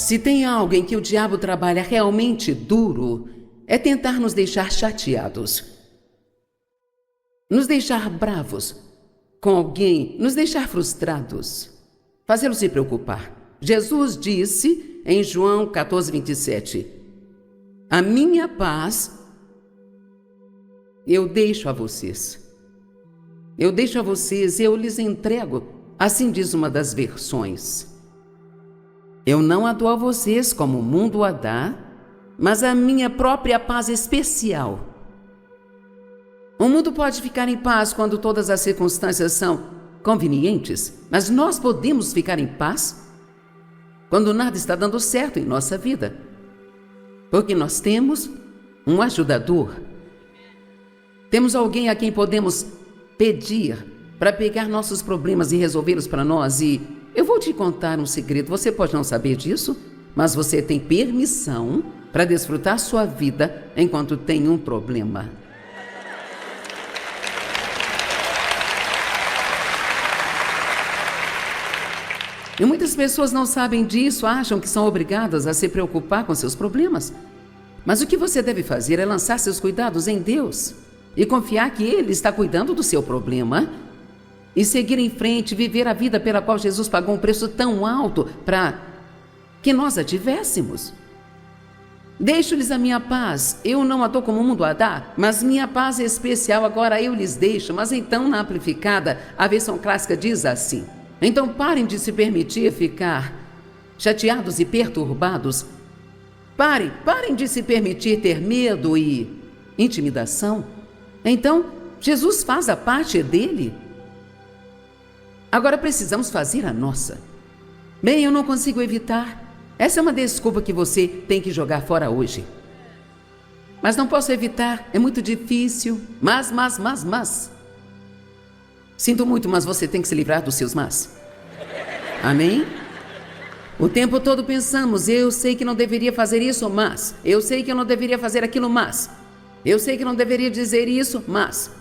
Se tem algo em que o diabo trabalha realmente duro, é tentar nos deixar chateados, nos deixar bravos com alguém, nos deixar frustrados, fazê-lo se preocupar. Jesus disse em João 14:27, a minha paz eu deixo a vocês. Eu deixo a vocês, eu lhes entrego. Assim diz uma das versões. Eu não a dou a vocês como o mundo a dá, mas a minha própria paz especial. O mundo pode ficar em paz quando todas as circunstâncias são convenientes, mas nós podemos ficar em paz quando nada está dando certo em nossa vida, porque nós temos um ajudador. Temos alguém a quem podemos pedir para pegar nossos problemas e resolvê-los para nós. E eu vou te contar um segredo, você pode não saber disso, mas você tem permissão para desfrutar sua vida enquanto tem um problema. E muitas pessoas não sabem disso, acham que são obrigadas a se preocupar com seus problemas. Mas o que você deve fazer é lançar seus cuidados em Deus e confiar que Ele está cuidando do seu problema e seguir em frente, viver a vida pela qual Jesus pagou um preço tão alto para que nós a tivéssemos. Deixo-lhes a minha paz, eu não a dou como o mundo a dá, mas minha paz é especial, agora eu lhes deixo. Mas então, na Amplificada, a versão clássica diz assim: então parem de se permitir ficar chateados e perturbados. Parem de se permitir ter medo e intimidação. Então, Jesus faz a parte dele. Agora precisamos fazer a nossa. Bem, eu não consigo evitar. Essa é uma desculpa que você tem que jogar fora hoje. Mas não posso evitar, é muito difícil. Mas. Sinto muito, mas você tem que se livrar dos seus mas. Amém? O tempo todo pensamos, eu sei que não deveria fazer isso, mas. Eu sei que eu não deveria fazer aquilo, mas. Eu sei que não deveria dizer isso, mas.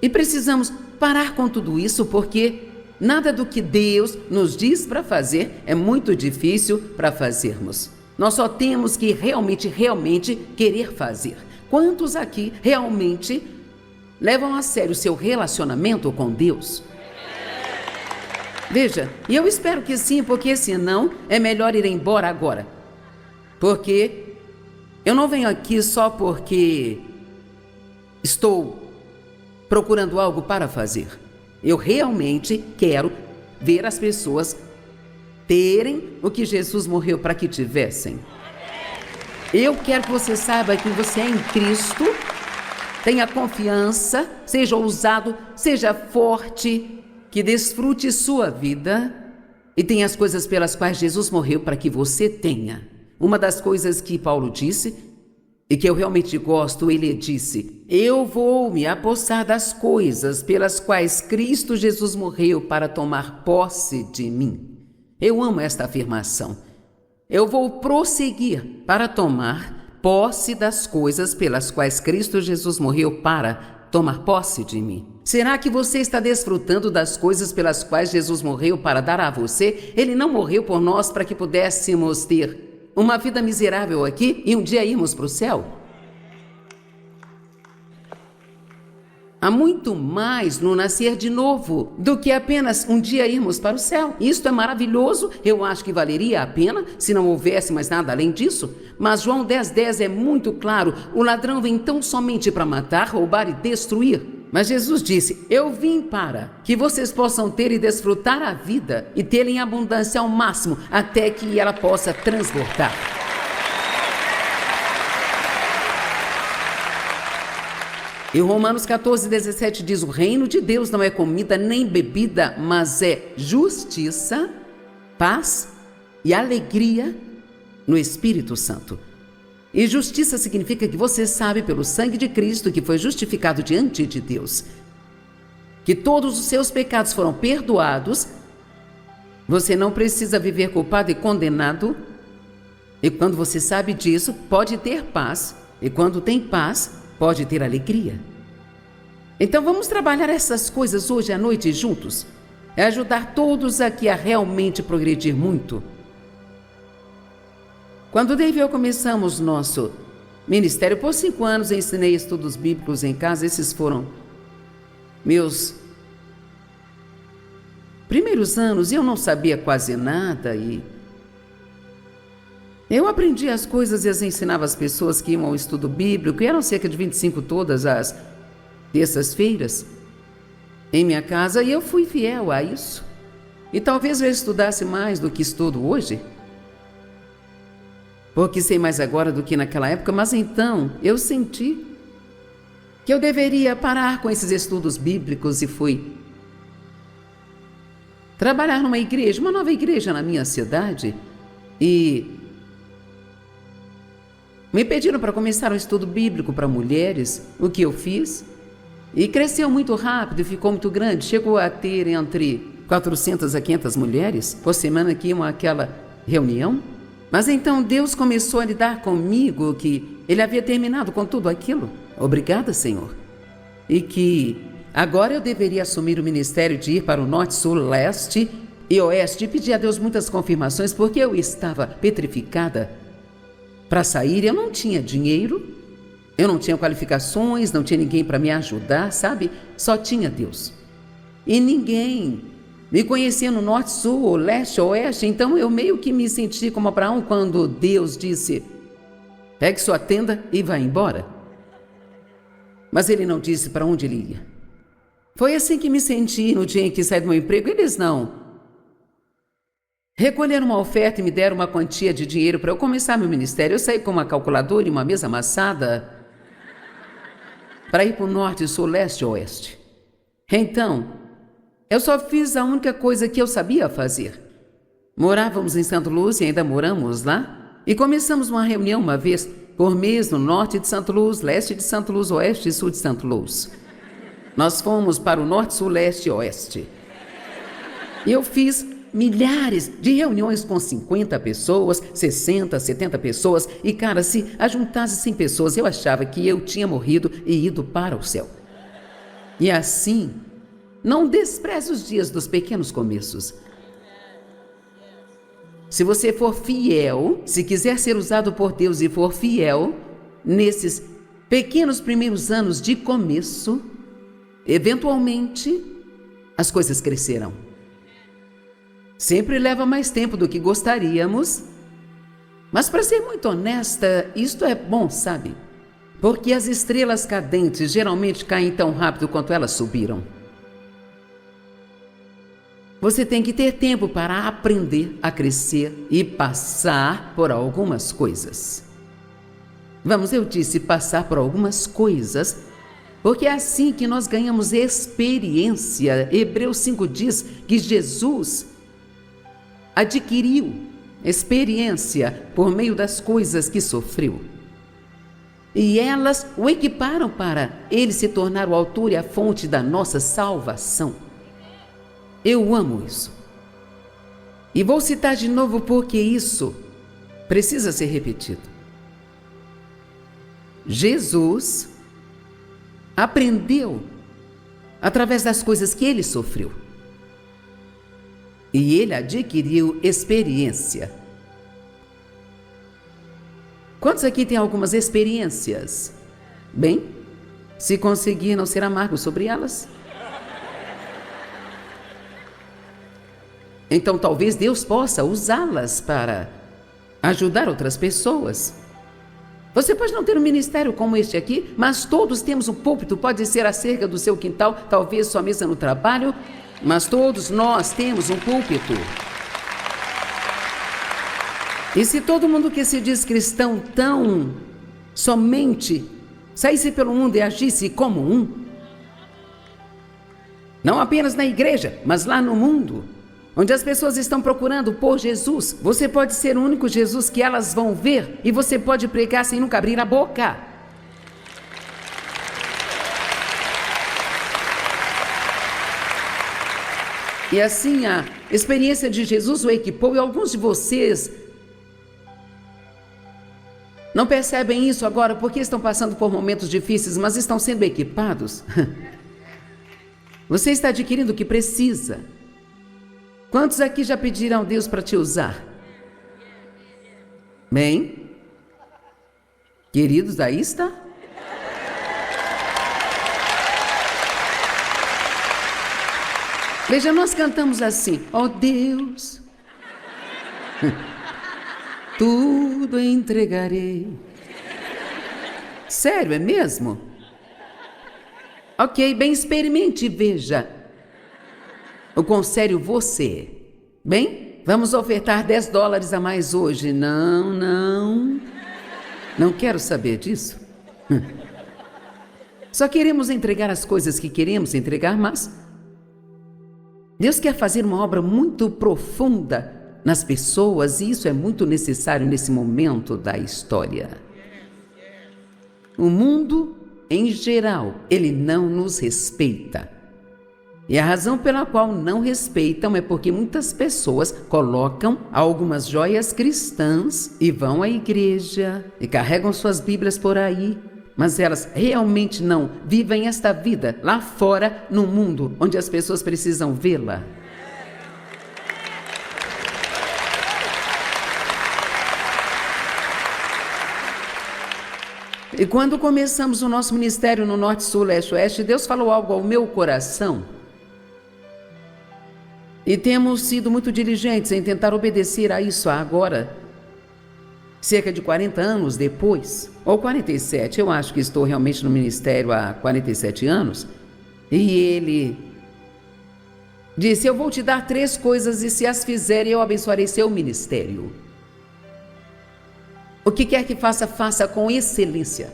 E precisamos parar com tudo isso, porque nada do que Deus nos diz para fazer é muito difícil para fazermos. Nós só temos que realmente querer fazer. Quantos aqui realmente levam a sério o seu relacionamento com Deus? Veja, e eu espero que sim, porque senão é melhor ir embora agora. Porque eu não venho aqui só porque estou procurando algo para fazer. Eu realmente quero ver as pessoas terem o que Jesus morreu para que tivessem. Eu quero que você saiba que você é em Cristo, tenha confiança, seja ousado, seja forte, que desfrute sua vida e tenha as coisas pelas quais Jesus morreu para que você tenha. Uma das coisas que Paulo disse, e que eu realmente gosto, ele disse: eu vou me apossar das coisas pelas quais Cristo Jesus morreu para tomar posse de mim. Eu amo esta afirmação. Eu vou prosseguir para tomar posse das coisas pelas quais Cristo Jesus morreu para tomar posse de mim. Será que você está desfrutando das coisas pelas quais Jesus morreu para dar a você? Ele não morreu por nós para que pudéssemos ter uma vida miserável aqui e um dia irmos para o céu? Há muito mais no nascer de novo do que apenas um dia irmos para o céu. Isto é maravilhoso, eu acho que valeria a pena se não houvesse mais nada além disso. Mas João 10:10 é muito claro: o ladrão vem tão somente para matar, roubar e destruir. Mas Jesus disse: eu vim para que vocês possam ter e desfrutar a vida e tê-la em abundância ao máximo, até que ela possa transbordar. E Romanos 14:17 diz: o reino de Deus não é comida nem bebida, mas é justiça, paz e alegria no Espírito Santo. E justiça significa que você sabe pelo sangue de Cristo que foi justificado diante de Deus, que todos os seus pecados foram perdoados. Você não precisa viver culpado e condenado. E quando você sabe disso, pode ter paz. E quando tem paz, pode ter alegria. Então vamos trabalhar essas coisas hoje à noite juntos. É ajudar todos aqui a realmente progredir muito. Quando o Dave e eu começamos nosso ministério, por 5 anos ensinei estudos bíblicos em casa. Esses foram meus primeiros anos e eu não sabia quase nada e eu aprendi as coisas e as ensinava às pessoas que iam ao estudo bíblico, e eram cerca de 25 todas as terças-feiras em minha casa, e eu fui fiel a isso. E talvez eu estudasse mais do que estudo hoje, porque sei mais agora do que naquela época, mas então eu senti que eu deveria parar com esses estudos bíblicos e fui trabalhar numa igreja, uma nova igreja na minha cidade, e me pediram para começar um estudo bíblico para mulheres, o que eu fiz, e cresceu muito rápido e ficou muito grande. Chegou a ter entre 400 a 500 mulheres por semana que iam àquela reunião. Mas então Deus começou a lidar comigo que Ele havia terminado com tudo aquilo. Obrigada, Senhor. E que agora eu deveria assumir o ministério de ir para o norte, sul, leste e oeste e pedir a Deus muitas confirmações, porque eu estava petrificada para sair. Eu não tinha dinheiro, eu não tinha qualificações, não tinha ninguém para me ajudar, sabe? Só tinha Deus. E ninguém me conhecia no norte, sul, ou leste, oeste. Então eu meio que me senti como Abraão quando Deus disse: pegue sua tenda e vá embora. Mas Ele não disse para onde Ele ia. Foi assim que me senti no dia em que saí do meu emprego. Eles não recolheram uma oferta e me deram uma quantia de dinheiro para eu começar meu ministério. Eu saí com uma calculadora e uma mesa amassada para ir para o norte, sul, leste e oeste. Então, eu só fiz a única coisa que eu sabia fazer. Morávamos em Santo Luz e ainda moramos lá. E começamos uma reunião uma vez por mês no norte de Santo Luz, leste de Santo Luz, oeste e sul de Santo Luz. Nós fomos para o norte, sul, leste e oeste. E eu fiz milhares de reuniões com 50 pessoas, 60, 70 pessoas. E, cara, se ajuntasse 100 pessoas, eu achava que eu tinha morrido e ido para o céu. E assim, não despreze os dias dos pequenos começos. Se você for fiel, se quiser ser usado por Deus e for fiel, nesses pequenos primeiros anos de começo, eventualmente, as coisas crescerão. Sempre leva mais tempo do que gostaríamos, mas para ser muito honesta, isto é bom, sabe? Porque as estrelas cadentes geralmente caem tão rápido quanto elas subiram. Você tem que ter tempo para aprender a crescer e passar por algumas coisas. Vamos, eu disse passar por algumas coisas, porque é assim que nós ganhamos experiência. Hebreus 5 diz que Jesus adquiriu experiência por meio das coisas que sofreu. E elas o equiparam para ele se tornar o autor e a fonte da nossa salvação. Eu amo isso. E vou citar de novo porque isso precisa ser repetido. Jesus aprendeu através das coisas que ele sofreu. E ele adquiriu experiência. Quantos aqui têm algumas experiências? Bem, se conseguir não ser amargo sobre elas, então talvez Deus possa usá-las para ajudar outras pessoas. Você pode não ter um ministério como este aqui, mas todos temos um púlpito. Pode ser a cerca do seu quintal, talvez sua mesa no trabalho, mas todos nós temos um púlpito. E se todo mundo que se diz cristão tão somente saísse pelo mundo e agisse como um, não apenas na igreja, mas lá no mundo, onde as pessoas estão procurando por Jesus, você pode ser o único Jesus que elas vão ver e você pode pregar sem nunca abrir a boca. E assim a experiência de Jesus o equipou, e alguns de vocês não percebem isso agora porque estão passando por momentos difíceis, mas estão sendo equipados. Você está adquirindo o que precisa. Quantos aqui já pediram a Deus para te usar? Bem, queridos, aí está. Veja, nós cantamos assim: ó Deus, tudo entregarei. Sério, é mesmo? Ok, bem, experimente e veja o quão sério você é. Bem, vamos ofertar $10 a mais hoje. Não quero saber disso. Só queremos entregar as coisas que queremos entregar, mas Deus quer fazer uma obra muito profunda nas pessoas e isso é muito necessário nesse momento da história. O mundo, em geral, ele não nos respeita. E a razão pela qual não respeitam é porque muitas pessoas colocam algumas joias cristãs e vão à igreja e carregam suas Bíblias por aí, mas elas realmente não vivem esta vida lá fora no mundo onde as pessoas precisam vê-la. E quando começamos o nosso ministério no Norte, Sul, Leste, Oeste, Deus falou algo ao meu coração. E temos sido muito diligentes em tentar obedecer a isso agora, cerca de 40 anos depois, ou 47, eu acho que estou realmente no ministério há 47 anos, e ele disse: eu vou te dar 3 coisas e se as fizer eu abençoarei seu ministério. O que quer que faça, faça com excelência.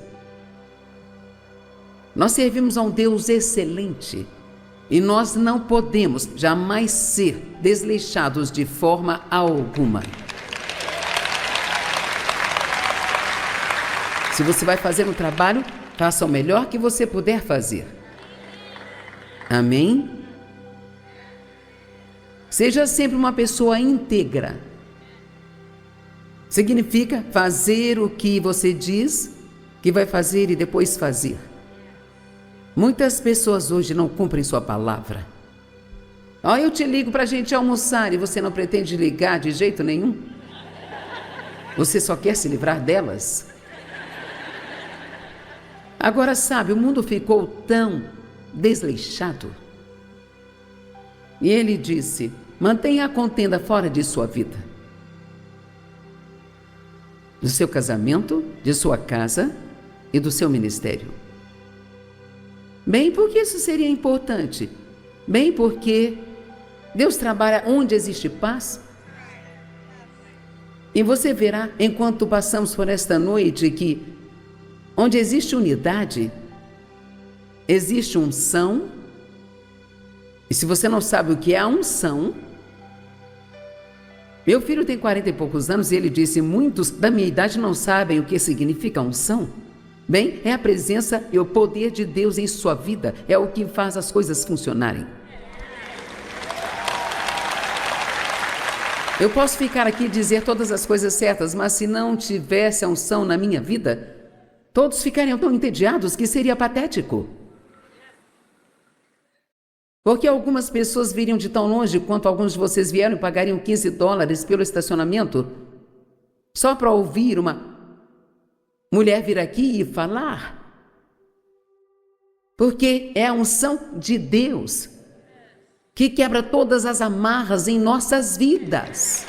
Nós servimos a um Deus excelente. E nós não podemos jamais ser desleixados de forma alguma. Se você vai fazer um trabalho, faça o melhor que você puder fazer. Amém? Seja sempre uma pessoa íntegra. Significa fazer o que você diz que vai fazer e depois fazer. Muitas pessoas hoje não cumprem sua palavra. Eu te ligo para a gente almoçar e você não pretende ligar de jeito nenhum. Você só quer se livrar delas. Agora sabe, o mundo ficou tão desleixado. E ele disse: mantenha a contenda fora de sua vida. Do seu casamento, de sua casa e do seu ministério. Bem, porque isso seria importante? Bem, porque Deus trabalha onde existe paz. E você verá, enquanto passamos por esta noite, que onde existe unidade, existe unção. E se você não sabe o que é a unção, meu filho tem 40 e poucos anos e ele disse: muitos da minha idade não sabem o que significa unção. Bem, é a presença e o poder de Deus em sua vida, é o que faz as coisas funcionarem. Eu posso ficar aqui e dizer todas as coisas certas, mas se não tivesse a unção na minha vida, todos ficariam tão entediados que seria patético. Porque algumas pessoas viriam de tão longe quanto alguns de vocês vieram e pagariam $15 pelo estacionamento só para ouvir uma mulher vir aqui e falar. Porque é a unção de Deus que quebra todas as amarras em nossas vidas.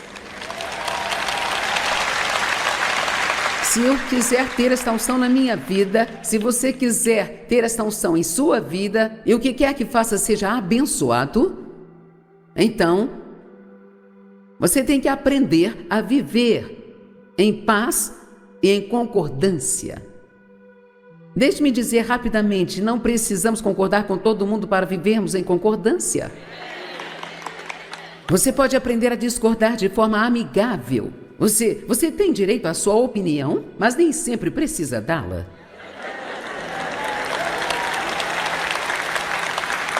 Se eu quiser ter esta unção na minha vida, se você quiser ter esta unção em sua vida, e o que quer que faça seja abençoado, então você tem que aprender a viver em paz e em concordância. Deixe-me dizer rapidamente, não precisamos concordar com todo mundo para vivermos em concordância. Você pode aprender a discordar de forma amigável. Você tem direito à sua opinião, mas nem sempre precisa dá-la.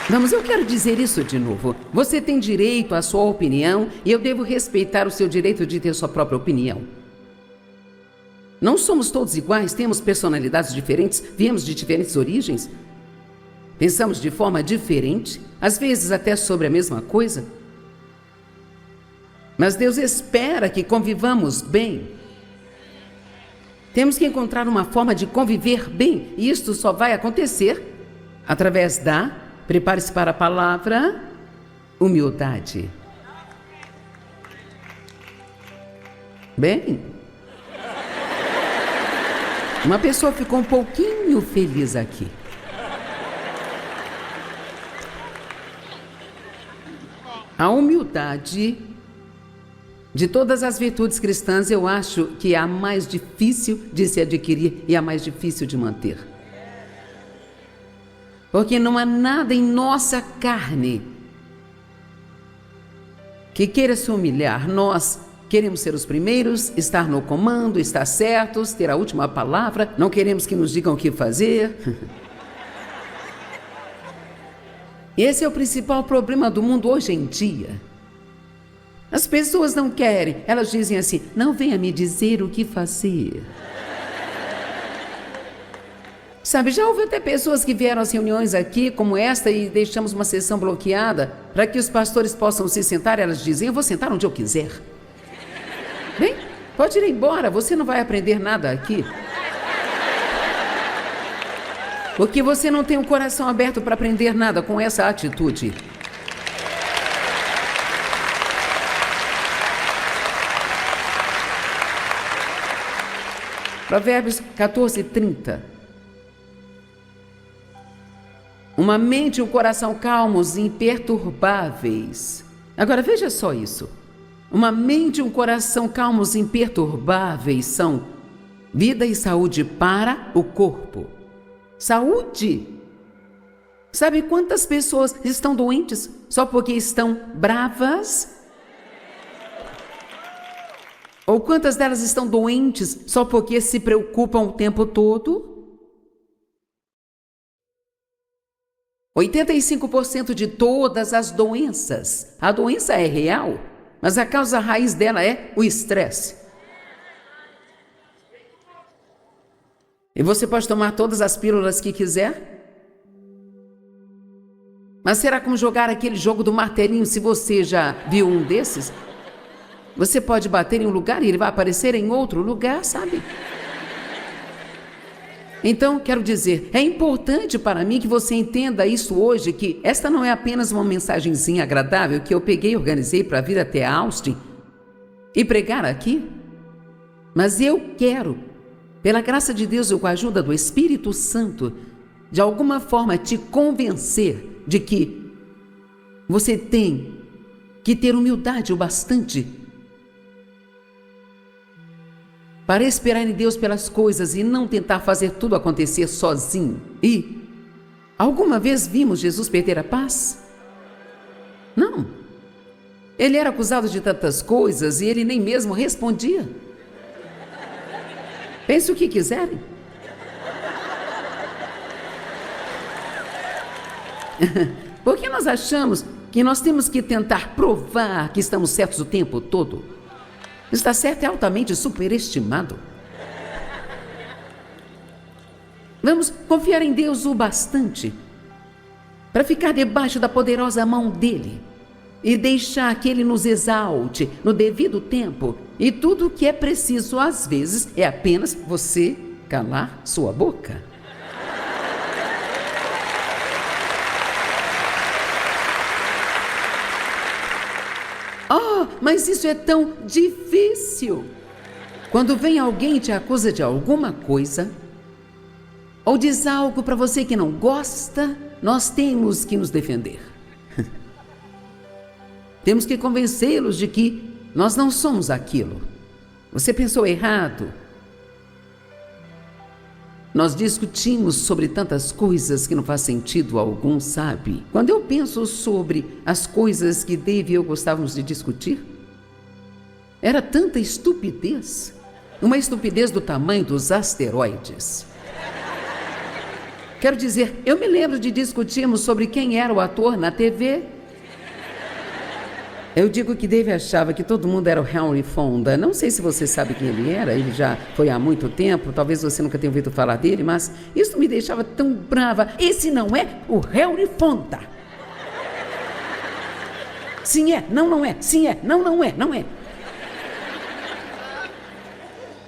Vamos, eu quero dizer isso de novo. Você tem direito à sua opinião e eu devo respeitar o seu direito de ter sua própria opinião. Não somos todos iguais, temos personalidades diferentes, viemos de diferentes origens. Pensamos de forma diferente, às vezes até sobre a mesma coisa. Mas Deus espera que convivamos bem. Temos que encontrar uma forma de conviver bem, e isto só vai acontecer através da, prepare-se para a palavra, humildade. Bem, uma pessoa ficou um pouquinho feliz aqui. A humildade, de todas as virtudes cristãs, eu acho que é a mais difícil de se adquirir e a mais difícil de manter. Porque não há nada em nossa carne que queira se humilhar. Nós queremos ser os primeiros, estar no comando, estar certos, ter a última palavra, não queremos que nos digam o que fazer. Esse é o principal problema do mundo hoje em dia. As pessoas não querem, elas dizem assim: não venha me dizer o que fazer. Sabe, já houve até pessoas que vieram às reuniões aqui, como esta, e deixamos uma sessão bloqueada para que os pastores possam se sentar, e elas dizem: eu vou sentar onde eu quiser. Bem, pode ir embora, você não vai aprender nada aqui. Porque você não tem o coração aberto para aprender nada com essa atitude. Provérbios 14:30. Uma mente e um coração calmos e imperturbáveis. Agora veja só isso. Uma mente e um coração calmos e imperturbáveis são vida e saúde para o corpo. Saúde! Sabe quantas pessoas estão doentes só porque estão bravas? Ou quantas delas estão doentes só porque se preocupam o tempo todo? 85% de todas as doenças. A doença é real, mas a causa raiz dela é o estresse. E você pode tomar todas as pílulas que quiser, mas será como jogar aquele jogo do martelinho? Se você já viu um desses, você pode bater em um lugar e ele vai aparecer em outro lugar, sabe? Então, quero dizer, é importante para mim que você entenda isso hoje, que esta não é apenas uma mensagenzinha agradável que eu peguei e organizei para vir até Austin e pregar aqui, mas eu quero, pela graça de Deus e com a ajuda do Espírito Santo, de alguma forma te convencer de que você tem que ter humildade o bastante para esperar em Deus pelas coisas e não tentar fazer tudo acontecer sozinho. E alguma vez vimos Jesus perder a paz? Não. Ele era acusado de tantas coisas e ele nem mesmo respondia. Pense o que quiserem. Porque nós achamos que nós temos que tentar provar que estamos certos o tempo todo. Estar certo é altamente superestimado. Vamos confiar em Deus o bastante para ficar debaixo da poderosa mão dele e deixar que ele nos exalte no devido tempo. E tudo o que é preciso às vezes é apenas você calar sua boca. Oh, mas isso é tão difícil. Quando vem alguém e te acusa de alguma coisa, ou diz algo para você que não gosta, nós temos que nos defender. Temos que convencê-los de que nós não somos aquilo. Você pensou errado. Nós discutimos sobre tantas coisas que não faz sentido algum, sabe? Quando eu penso sobre as coisas que Dave e eu gostávamos de discutir, era tanta estupidez. Uma estupidez do tamanho dos asteroides. Quero dizer, eu me lembro de discutirmos sobre quem era o ator na TV. Eu digo que Dave achava que todo mundo era o Henry Fonda. Não sei se você sabe quem ele era, ele já foi há muito tempo, talvez você nunca tenha ouvido falar dele, mas isso me deixava tão brava. Esse não é o Henry Fonda. Sim é, não é, sim é, não é, não é.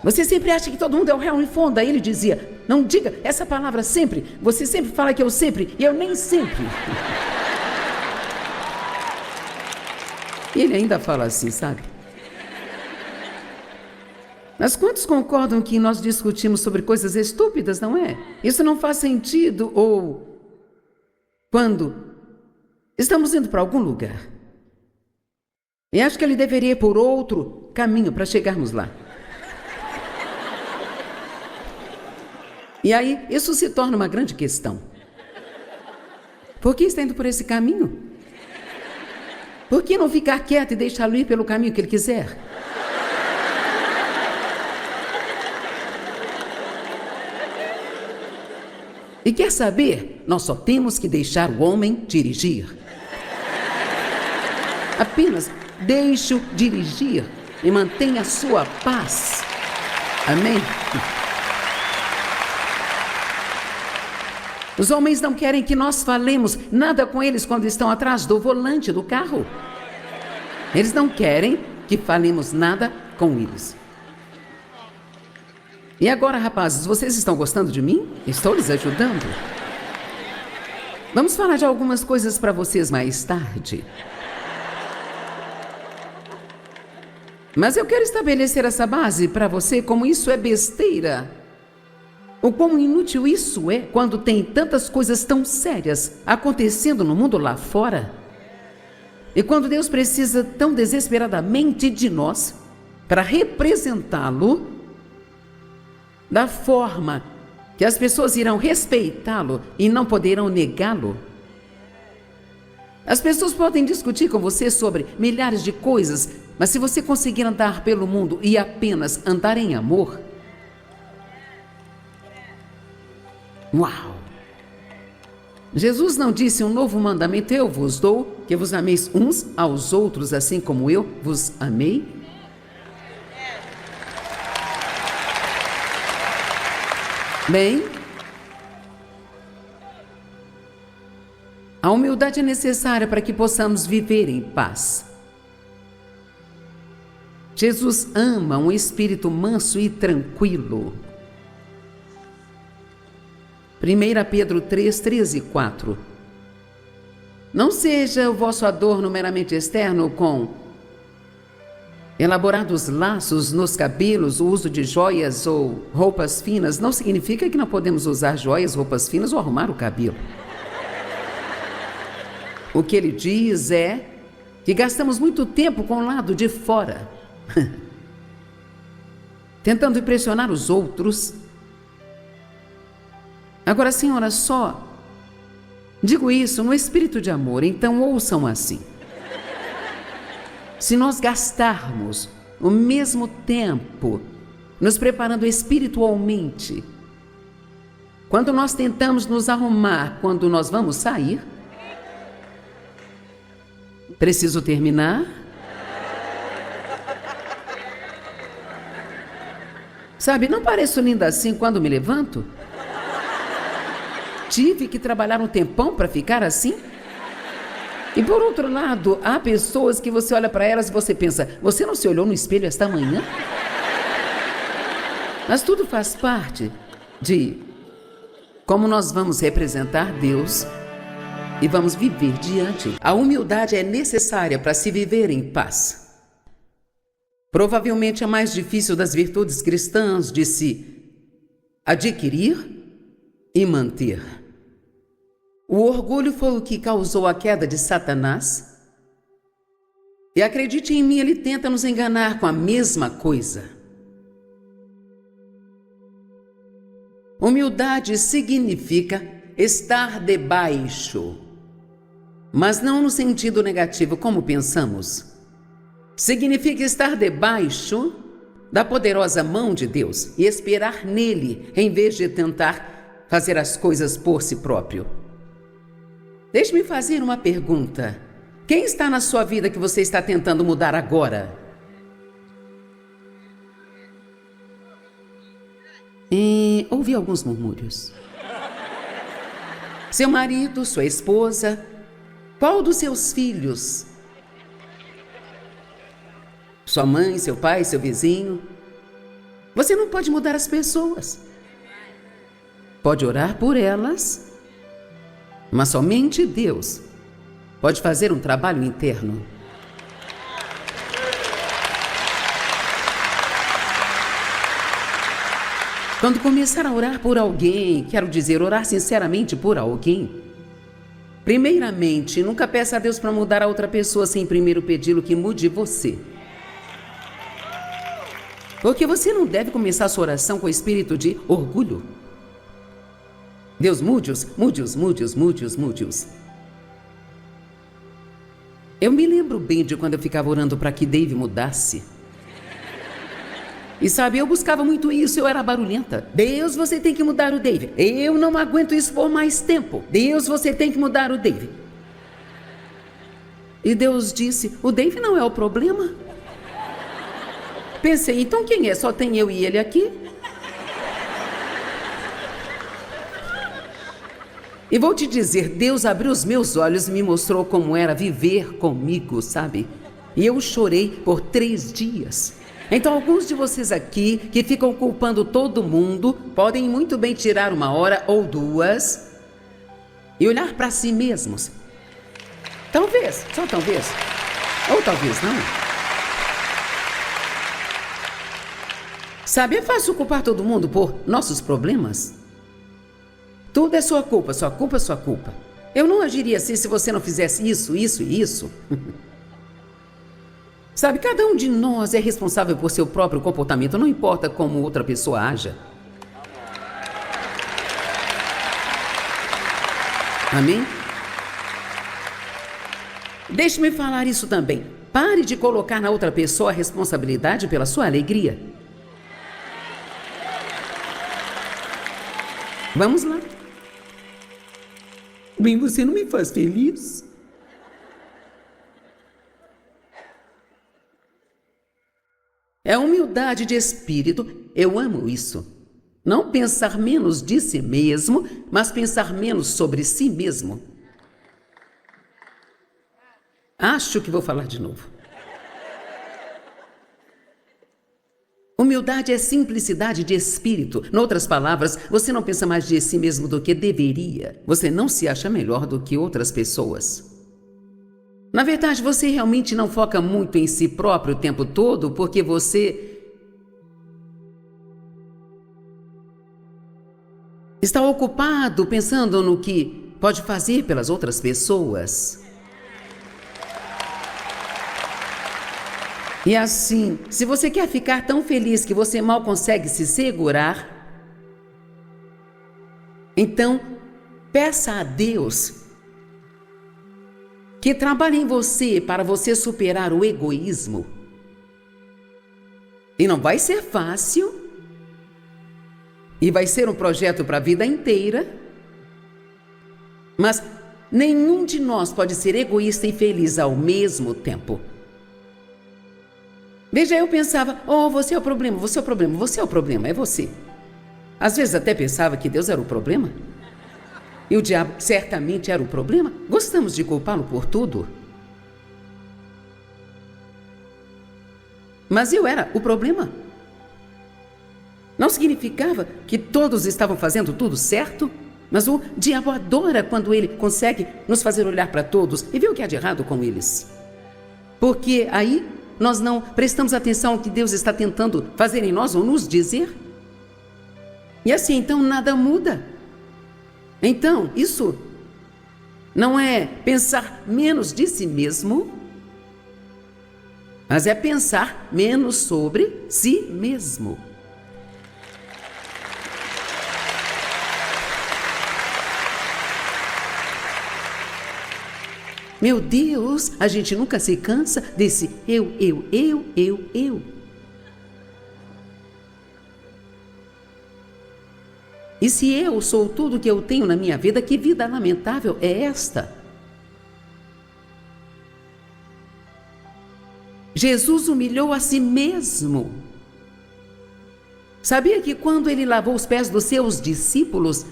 Você sempre acha que todo mundo é o Henry Fonda. Ele dizia, não diga essa palavra sempre. Você sempre fala que eu sempre, e eu nem sempre. E ele ainda fala assim, sabe? Mas quantos concordam que nós discutimos sobre coisas estúpidas, não é? Isso não faz sentido, ou quando estamos indo para algum lugar e acho que ele deveria ir por outro caminho para chegarmos lá. E aí, isso se torna uma grande questão. Por que está indo por esse caminho? Por que não ficar quieto e deixá-lo ir pelo caminho que ele quiser? E quer saber? Nós só temos que deixar o homem dirigir. Apenas deixe-o dirigir e mantenha a sua paz. Amém? Os homens não querem que nós falemos nada com eles quando estão atrás do volante do carro. Eles não querem que falemos nada com eles. E agora, rapazes, vocês estão gostando de mim? Estou lhes ajudando? Vamos falar de algumas coisas para vocês mais tarde. Mas eu quero estabelecer essa base para você, como isso é besteira. O quão inútil isso é quando tem tantas coisas tão sérias acontecendo no mundo lá fora. E quando Deus precisa tão desesperadamente de nós para representá-lo da forma que as pessoas irão respeitá-lo e não poderão negá-lo. As pessoas podem discutir com você sobre milhares de coisas, mas se você conseguir andar pelo mundo e apenas andar em amor, uau! Jesus não disse um novo mandamento eu vos dou, que vos ameis uns aos outros assim como eu vos amei? Bem, a humildade é necessária para que possamos viver em paz. Jesus ama um espírito manso e tranquilo. 1 Pedro 3, 13 e 4. Não seja o vosso adorno meramente externo com elaborados laços nos cabelos, o uso de joias ou roupas finas. Não significa que não podemos usar joias, roupas finas ou arrumar o cabelo. O que ele diz é que gastamos muito tempo com o lado de fora, tentando impressionar os outros. Agora, senhora, só digo isso no espírito de amor, então ouçam assim. Se nós gastarmos o mesmo tempo nos preparando espiritualmente, quando nós tentamos nos arrumar quando nós vamos sair, preciso terminar? Sabe, não pareço linda assim quando me levanto? Tive que trabalhar um tempão para ficar assim? E por outro lado, há pessoas que você olha para elas e você pensa, você não se olhou no espelho esta manhã? Mas tudo faz parte de como nós vamos representar Deus e vamos viver diante. A humildade é necessária para se viver em paz. Provavelmente a mais difícil das virtudes cristãs de se adquirir e manter. O orgulho foi o que causou a queda de Satanás. E acredite em mim, ele tenta nos enganar com a mesma coisa. Humildade significa estar debaixo, mas não no sentido negativo, como pensamos. Significa estar debaixo da poderosa mão de Deus e esperar nele, em vez de tentar fazer as coisas por si próprio. Deixe-me fazer uma pergunta. Quem está na sua vida que você está tentando mudar agora? Ouvi alguns murmúrios. Seu marido, sua esposa, qual dos seus filhos? Sua mãe, seu pai, seu vizinho? Você não pode mudar as pessoas. Pode orar por elas, mas somente Deus pode fazer um trabalho interno. Quando começar a orar por alguém, quero dizer, orar sinceramente por alguém, primeiramente, nunca peça a Deus para mudar a outra pessoa sem primeiro pedi-lo que mude você. Porque você não deve começar a sua oração com espírito de orgulho. Deus, mude-os, mude-os, mude-os, mude-os, mude-os. Eu me lembro bem de quando eu ficava orando para que Dave mudasse. E sabe, eu buscava muito isso, eu era barulhenta. Deus, você tem que mudar o Dave. Eu não aguento isso por mais tempo. Deus, você tem que mudar o Dave. E Deus disse, o Dave não é o problema. Pensei, então quem é? Só tem eu e ele aqui? E vou te dizer, Deus abriu os meus olhos e me mostrou como era viver comigo, sabe? E eu chorei por 3 dias. Então, alguns de vocês aqui, que ficam culpando todo mundo, podem muito bem tirar 1 hora ou 2 e olhar para si mesmos. Talvez, só talvez. Ou talvez não. Sabe, é fácil culpar todo mundo por nossos problemas. Tudo é sua culpa, sua culpa, sua culpa. Eu não agiria assim se você não fizesse isso, isso e isso. Sabe, cada um de nós é responsável por seu próprio comportamento, não importa como outra pessoa haja. Amém? Deixe-me falar isso também. Pare de colocar na outra pessoa a responsabilidade pela sua alegria. Vamos lá. Bem, você não me faz feliz? É humildade de espírito, eu amo isso. Não pensar menos de si mesmo, mas pensar menos sobre si mesmo. Acho que vou falar de novo. Humildade é simplicidade de espírito. Em outras palavras, você não pensa mais de si mesmo do que deveria. Você não se acha melhor do que outras pessoas. Na verdade, você realmente não foca muito em si próprio o tempo todo, porque você está ocupado pensando no que pode fazer pelas outras pessoas. E assim, se você quer ficar tão feliz que você mal consegue se segurar, então peça a Deus que trabalhe em você para você superar o egoísmo. E não vai ser fácil. E vai ser um projeto para a vida inteira. Mas nenhum de nós pode ser egoísta e feliz ao mesmo tempo. Veja, eu pensava, você é o problema, você é o problema, você é o problema, é você. Às vezes até pensava que Deus era o problema. E o diabo certamente era o problema. Gostamos de culpá-lo por tudo. Mas eu era o problema. Não significava que todos estavam fazendo tudo certo, mas o diabo adora quando ele consegue nos fazer olhar para todos e ver o que há de errado com eles. Porque aí nós não prestamos atenção ao que Deus está tentando fazer em nós ou nos dizer. E assim, então, nada muda. Então, isso não é pensar menos de si mesmo, mas é pensar menos sobre si mesmo. Meu Deus, a gente nunca se cansa desse eu. E se eu sou tudo que eu tenho na minha vida, que vida lamentável é esta? Jesus humilhou a si mesmo. Sabia que quando ele lavou os pés dos seus discípulos,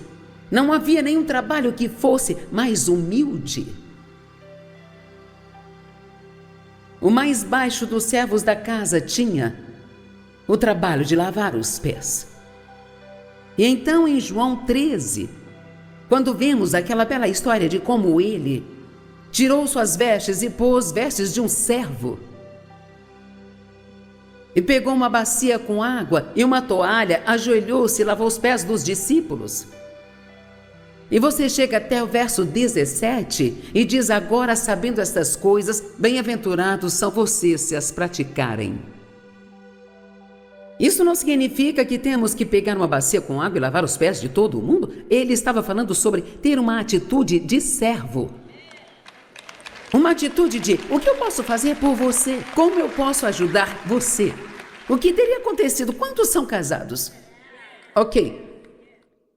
não havia nenhum trabalho que fosse mais humilde? O mais baixo dos servos da casa tinha o trabalho de lavar os pés. E então em João 13, quando vemos aquela bela história de como ele tirou suas vestes e pôs vestes de um servo, e pegou uma bacia com água e uma toalha, ajoelhou-se e lavou os pés dos discípulos. E você chega até o verso 17 e diz: agora, sabendo estas coisas, bem-aventurados são vocês se as praticarem. Isso não significa que temos que pegar uma bacia com água e lavar os pés de todo mundo. Ele estava falando sobre ter uma atitude de servo. Uma atitude de: o que eu posso fazer por você? Como eu posso ajudar você? O que teria acontecido? Quantos são casados? Ok.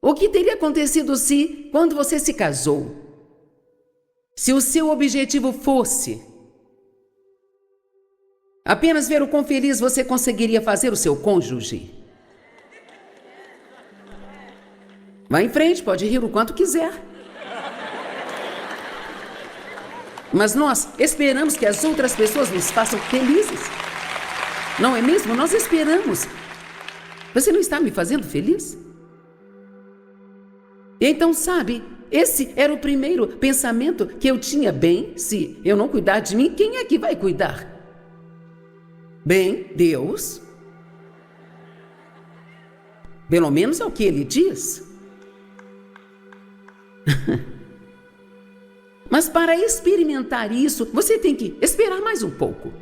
O que teria acontecido se, quando você se casou, se o seu objetivo fosse apenas ver o quão feliz você conseguiria fazer o seu cônjuge? Vá em frente, pode rir o quanto quiser. Mas nós esperamos que as outras pessoas nos façam felizes. Não é mesmo? Nós esperamos. Você não está me fazendo feliz? Então, sabe, esse era o primeiro pensamento que eu tinha. Bem, se eu não cuidar de mim, quem é que vai cuidar? Bem, Deus. Pelo menos é o que ele diz. Mas para experimentar isso, você tem que esperar mais um pouco.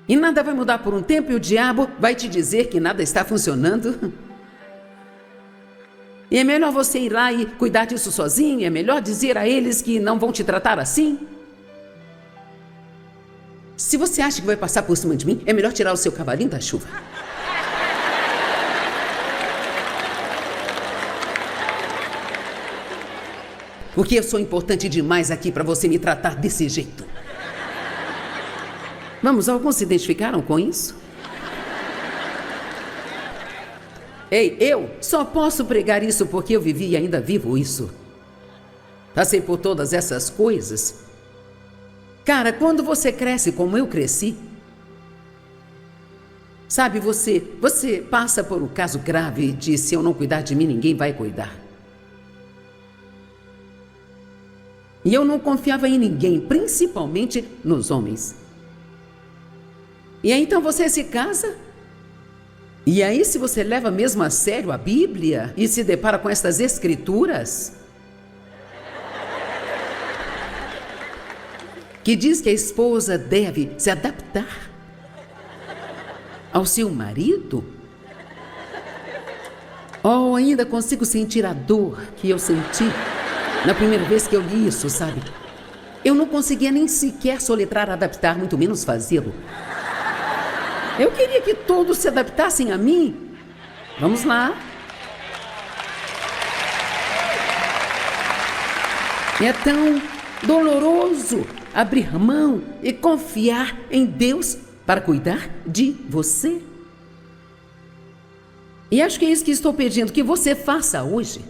E nada vai mudar por um tempo e o diabo vai te dizer que nada está funcionando. E é melhor você ir lá e cuidar disso sozinho, é melhor dizer a eles que não vão te tratar assim. Se você acha que vai passar por cima de mim, é melhor tirar o seu cavalinho da chuva. Porque eu sou importante demais aqui para você me tratar desse jeito. Vamos, alguns se identificaram com isso? Ei, eu só posso pregar isso porque eu vivi e ainda vivo isso. Passei por todas essas coisas. Cara, quando você cresce como eu cresci, sabe, você passa por um caso grave e diz: se eu não cuidar de mim, ninguém vai cuidar. E eu não confiava em ninguém, principalmente nos homens. E aí então você se casa. E aí, se você leva mesmo a sério a Bíblia e se depara com estas escrituras, que diz que a esposa deve se adaptar ao seu marido, oh, ainda consigo sentir a dor que eu senti na primeira vez que eu li isso, sabe? Eu não conseguia nem sequer soletrar adaptar, muito menos fazê-lo. Eu queria que todos se adaptassem a mim. Vamos lá. É tão doloroso abrir mão e confiar em Deus para cuidar de você. E acho que é isso que estou pedindo que você faça hoje.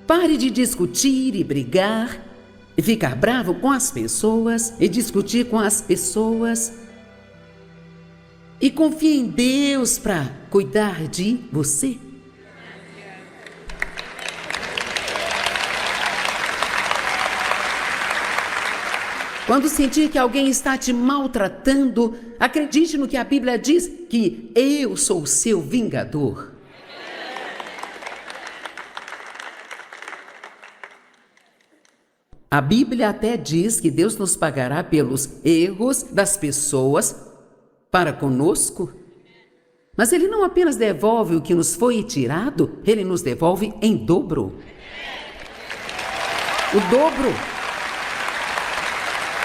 Pare de discutir e brigar e ficar bravo com as pessoas e discutir com as pessoas. E confie em Deus para cuidar de você. Quando sentir que alguém está te maltratando, acredite no que a Bíblia diz, que eu sou o seu vingador. A Bíblia até diz que Deus nos pagará pelos erros das pessoas para conosco, mas Ele não apenas devolve o que nos foi tirado, Ele nos devolve em dobro. O dobro.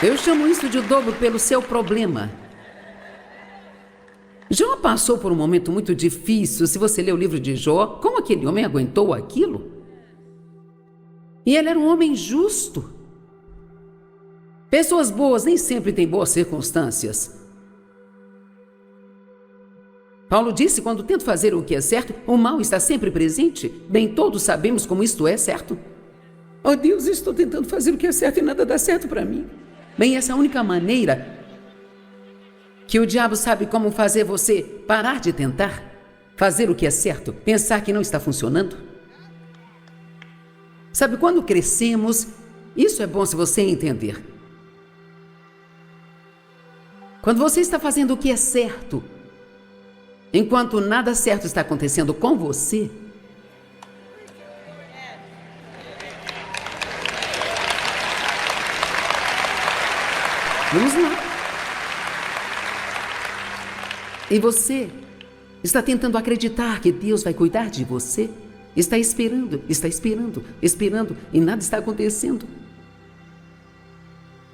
Eu chamo isso de dobro pelo seu problema. Jó passou por um momento muito difícil. Se você ler o livro de Jó, como aquele homem aguentou aquilo? E ele era um homem justo. Pessoas boas nem sempre têm boas circunstâncias. Paulo disse: quando tento fazer o que é certo, o mal está sempre presente. Bem, todos sabemos como isto é, certo? Oh Deus, estou tentando fazer o que é certo e nada dá certo para mim. Bem, essa é a única maneira que o diabo sabe como fazer você parar de tentar, fazer o que é certo, pensar que não está funcionando? Sabe, quando crescemos, isso é bom se você entender. Quando você está fazendo o que é certo, enquanto nada certo está acontecendo com você, vamos lá. E você está tentando acreditar que Deus vai cuidar de você? Está esperando e nada está acontecendo.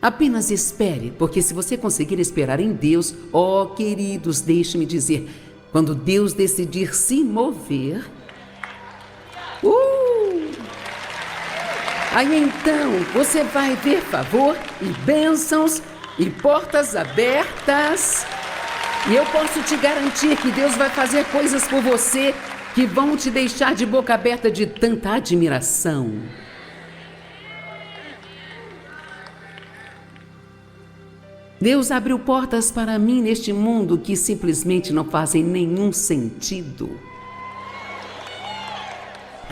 Apenas espere, porque se você conseguir esperar em Deus, ó queridos, deixe-me dizer, quando Deus decidir se mover, aí então você vai ver favor e bênçãos e portas abertas. E eu posso te garantir que Deus vai fazer coisas por você que vão te deixar de boca aberta de tanta admiração. Deus abriu portas para mim neste mundo que simplesmente não fazem nenhum sentido.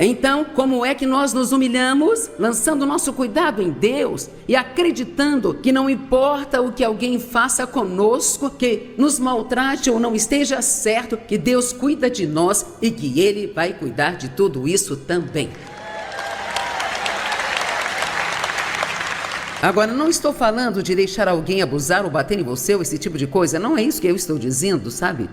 Então, como é que nós nos humilhamos? Lançando nosso cuidado em Deus e acreditando que não importa o que alguém faça conosco, que nos maltrate ou não esteja certo, que Deus cuida de nós e que Ele vai cuidar de tudo isso também. Agora, não estou falando de deixar alguém abusar ou bater em você ou esse tipo de coisa. Não é isso que eu estou dizendo, sabe?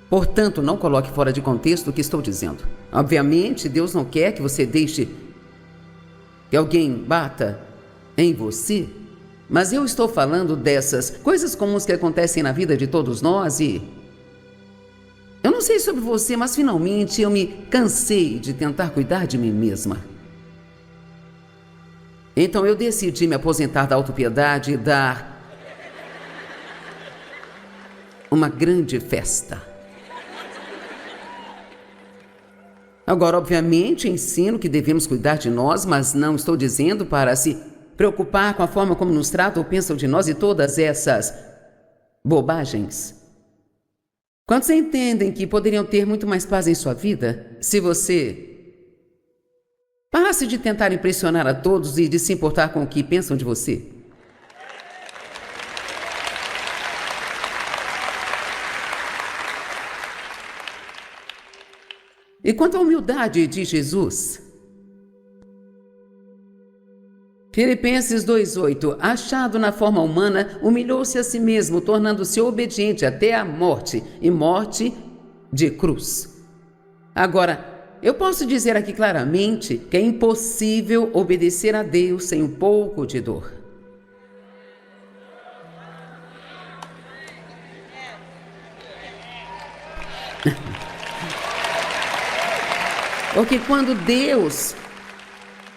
Portanto, não coloque fora de contexto o que estou dizendo. Obviamente, Deus não quer que você deixe que alguém bata em você, mas eu estou falando dessas coisas comuns que acontecem na vida de todos nós e... eu não sei sobre você, mas finalmente eu me cansei de tentar cuidar de mim mesma. Então eu decidi me aposentar da autopiedade e dar uma grande festa. Agora, obviamente, ensino que devemos cuidar de nós, mas não estou dizendo para se preocupar com a forma como nos tratam ou pensam de nós e todas essas bobagens. Quantos entendem que poderiam ter muito mais paz em sua vida se você parasse de tentar impressionar a todos e de se importar com o que pensam de você? E quanto à humildade de Jesus? Filipenses 2:8, achado na forma humana, humilhou-se a si mesmo, tornando-se obediente até a morte, e morte de cruz. Agora, eu posso dizer aqui claramente que é impossível obedecer a Deus sem um pouco de dor. Porque quando Deus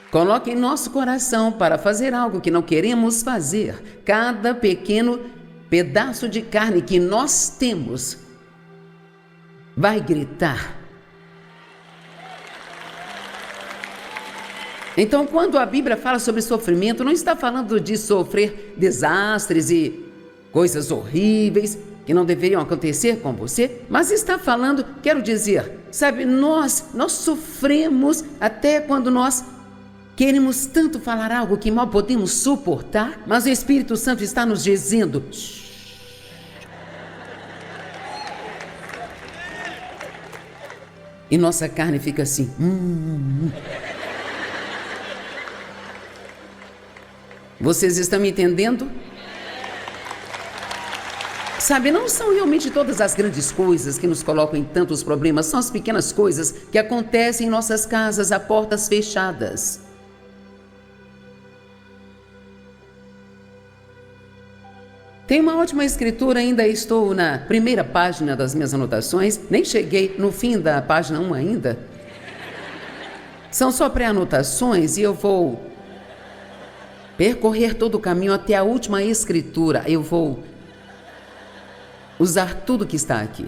coloca em nosso coração para fazer algo que não queremos fazer, cada pequeno pedaço de carne que nós temos vai gritar. Então, quando a Bíblia fala sobre sofrimento, não está falando de sofrer desastres e coisas horríveis que não deveriam acontecer com você, mas está falando, quero dizer, sabe, nós sofremos até quando nós queremos tanto falar algo que mal podemos suportar, mas o Espírito Santo está nos dizendo, e nossa carne fica assim, Vocês estão me entendendo? Sabe, não são realmente todas as grandes coisas que nos colocam em tantos problemas, são as pequenas coisas que acontecem em nossas casas a portas fechadas. Tem uma ótima escritura, ainda estou na primeira página das minhas anotações, nem cheguei no fim da página 1 ainda. São só pré-anotações e eu vou percorrer todo o caminho até a última escritura. Eu vou usar tudo que está aqui,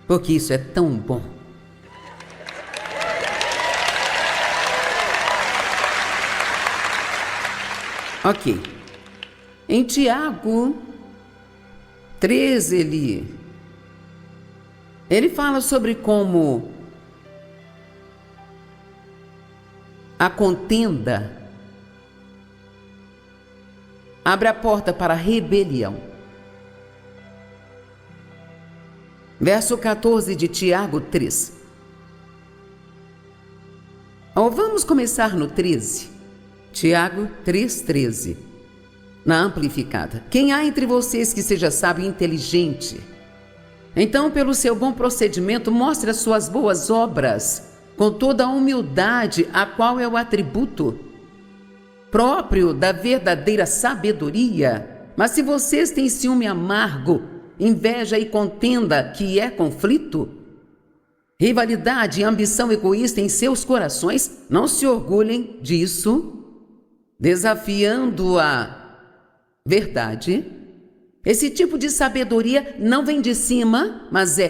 porque isso é tão bom. Ok. Em Tiago 13, ele fala sobre como a contenda abre a porta para a rebelião. Verso 14 de Tiago 3. Vamos começar no 13. Tiago 3,13. Na amplificada. Quem há entre vocês que seja sábio e inteligente? Então, pelo seu bom procedimento, mostre as suas boas obras, com toda a humildade, a qual é o atributo próprio da verdadeira sabedoria. Mas se vocês têm ciúme amargo, inveja e contenda, que é conflito, rivalidade e ambição egoísta em seus corações, não se orgulhem disso, desafiando a verdade. Esse tipo de sabedoria não vem de cima, mas é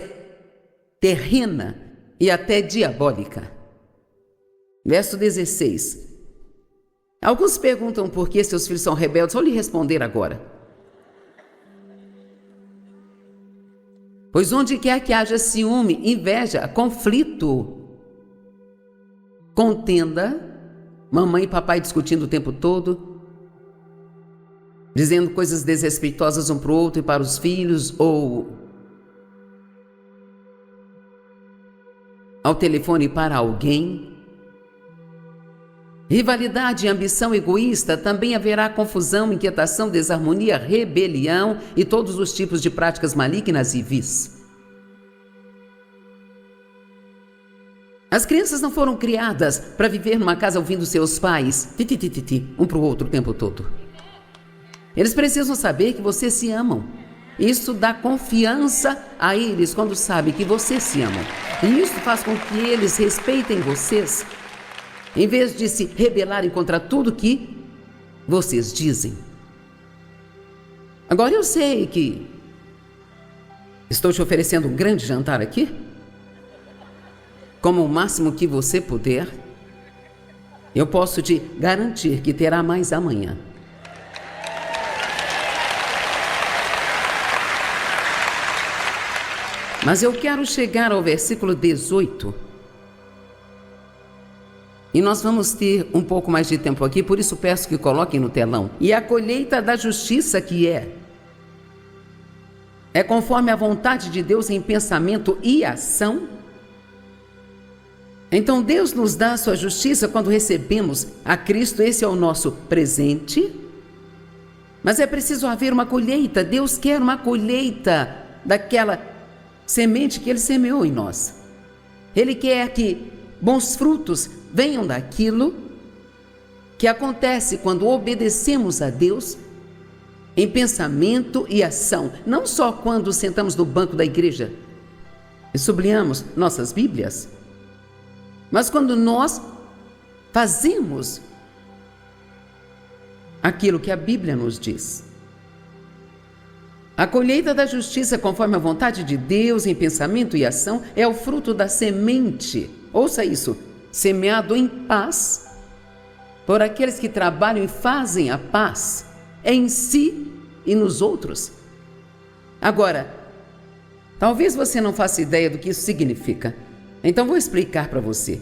terrena e até diabólica. Verso 16. Alguns perguntam por que seus filhos são rebeldes. Vou lhe responder agora. Pois onde quer que haja ciúme, inveja, conflito, contenda, mamãe e papai discutindo o tempo todo, dizendo coisas desrespeitosas um para o outro e para os filhos, ou ao telefone para alguém. Rivalidade e ambição egoísta, também haverá confusão, inquietação, desarmonia, rebelião e todos os tipos de práticas malignas e vis. As crianças não foram criadas para viver numa casa ouvindo seus pais um para o outro o tempo todo. Eles precisam saber que vocês se amam. Isso dá confiança a eles quando sabem que vocês se amam. E isso faz com que eles respeitem vocês, em vez de se rebelarem contra tudo que vocês dizem. Agora eu sei que estou te oferecendo um grande jantar aqui, como o máximo que você puder. Eu posso te garantir que terá mais amanhã. Mas eu quero chegar ao versículo 18. E nós vamos ter um pouco mais de tempo aqui, por isso peço que coloquem no telão. E a colheita da justiça que é conforme a vontade de Deus em pensamento e ação. Então Deus nos dá a sua justiça quando recebemos a Cristo. Esse é o nosso presente. Mas é preciso haver uma colheita. Deus quer uma colheita daquela semente que Ele semeou em nós. Ele quer que bons frutos venham daquilo que acontece quando obedecemos a Deus em pensamento e ação. Não só quando sentamos no banco da igreja e sublinhamos nossas Bíblias, mas quando nós fazemos aquilo que a Bíblia nos diz. A colheita da justiça conforme a vontade de Deus em pensamento e ação é o fruto da semente. Ouça isso, semeado em paz por aqueles que trabalham e fazem a paz em si e nos outros. Agora, talvez você não faça ideia do que isso significa. Então vou explicar para você.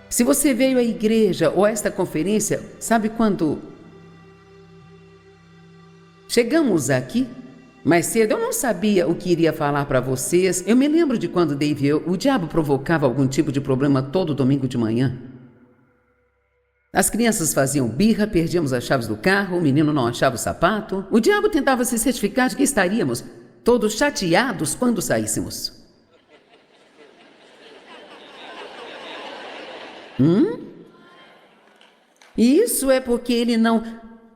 Se você veio à igreja ou a esta conferência, sabe quando chegamos aqui mais cedo, eu não sabia o que iria falar para vocês. Eu me lembro de quando Dave e eu, o diabo provocava algum tipo de problema todo domingo de manhã. As crianças faziam birra, perdíamos as chaves do carro, o menino não achava o sapato. O diabo tentava se certificar de que estaríamos todos chateados quando saíssemos. E isso é porque ele não,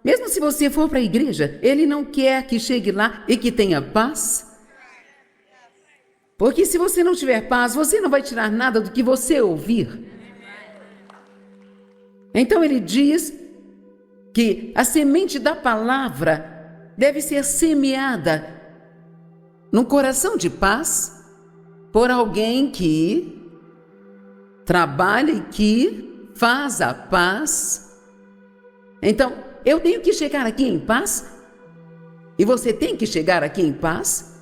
mesmo se você for para a igreja, ele não quer que chegue lá e que tenha paz. Porque se você não tiver paz, você não vai tirar nada do que você ouvir. Então ele diz que a semente da palavra deve ser semeada num coração de paz por alguém que trabalha aqui, faz a paz. Então, eu tenho que chegar aqui em paz? E você tem que chegar aqui em paz?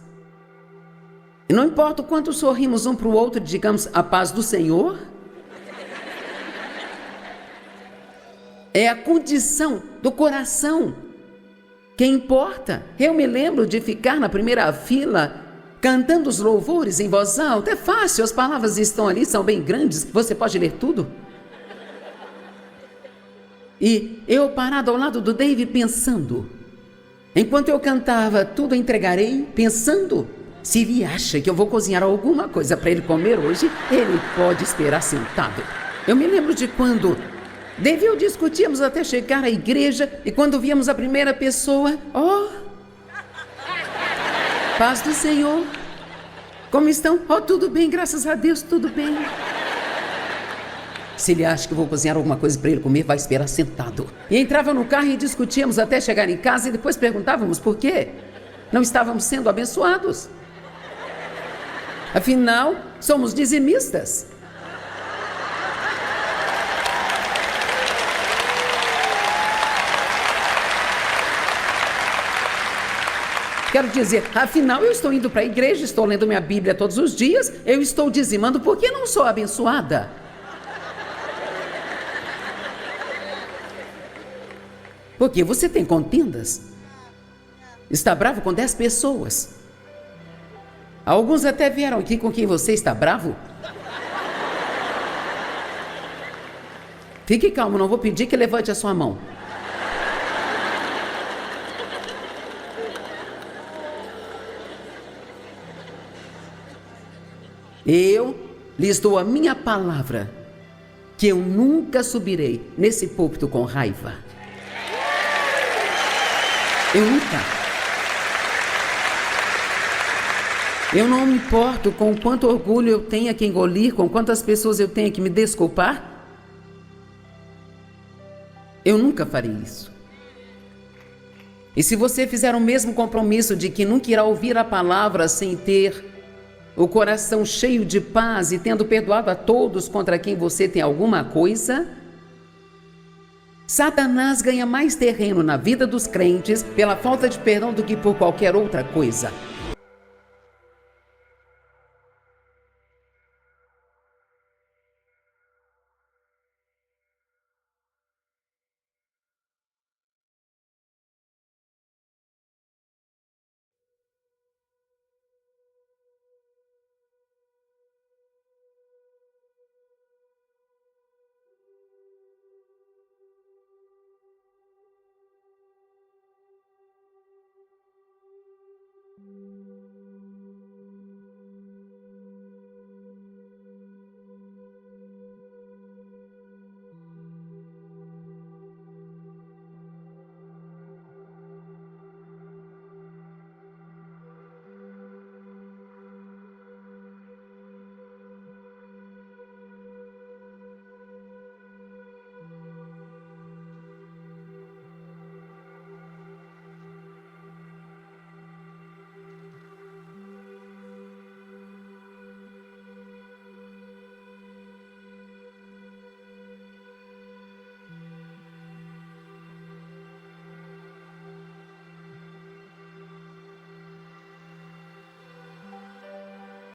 E não importa o quanto sorrimos um para o outro e digamos a paz do Senhor. É a condição do coração que importa. Eu me lembro de ficar na primeira fila cantando os louvores em voz alta. É fácil, as palavras estão ali, são bem grandes, você pode ler tudo. E eu parado ao lado do Dave pensando, enquanto eu cantava, tudo entregarei, pensando, se ele acha que eu vou cozinhar alguma coisa para ele comer hoje, ele pode esperar sentado. Eu me lembro de quando Dave e eu discutíamos até chegar à igreja, e quando víamos a primeira pessoa, paz do Senhor, como estão? Tudo bem, graças a Deus, tudo bem. Se ele acha que eu vou cozinhar alguma coisa para ele comer, vai esperar sentado. E entrava no carro e discutíamos até chegar em casa, e depois perguntávamos por quê não estávamos sendo abençoados. Afinal, somos dizimistas. Quero dizer, afinal eu estou indo para a igreja, estou lendo minha Bíblia todos os dias, eu estou dizimando, por que não sou abençoada? Porque você tem contendas? Está bravo com 10 pessoas. Alguns até vieram aqui com quem você está bravo. Fique calmo, não vou pedir que levante a sua mão. Eu lhes dou a minha palavra, que eu nunca subirei nesse púlpito com raiva. Eu nunca. Eu não me importo com quanto orgulho eu tenha que engolir, com quantas pessoas eu tenha que me desculpar. Eu nunca farei isso. E se você fizer o mesmo compromisso de que nunca irá ouvir a palavra sem ter o coração cheio de paz e tendo perdoado a todos contra quem você tem alguma coisa, Satanás ganha mais terreno na vida dos crentes pela falta de perdão do que por qualquer outra coisa.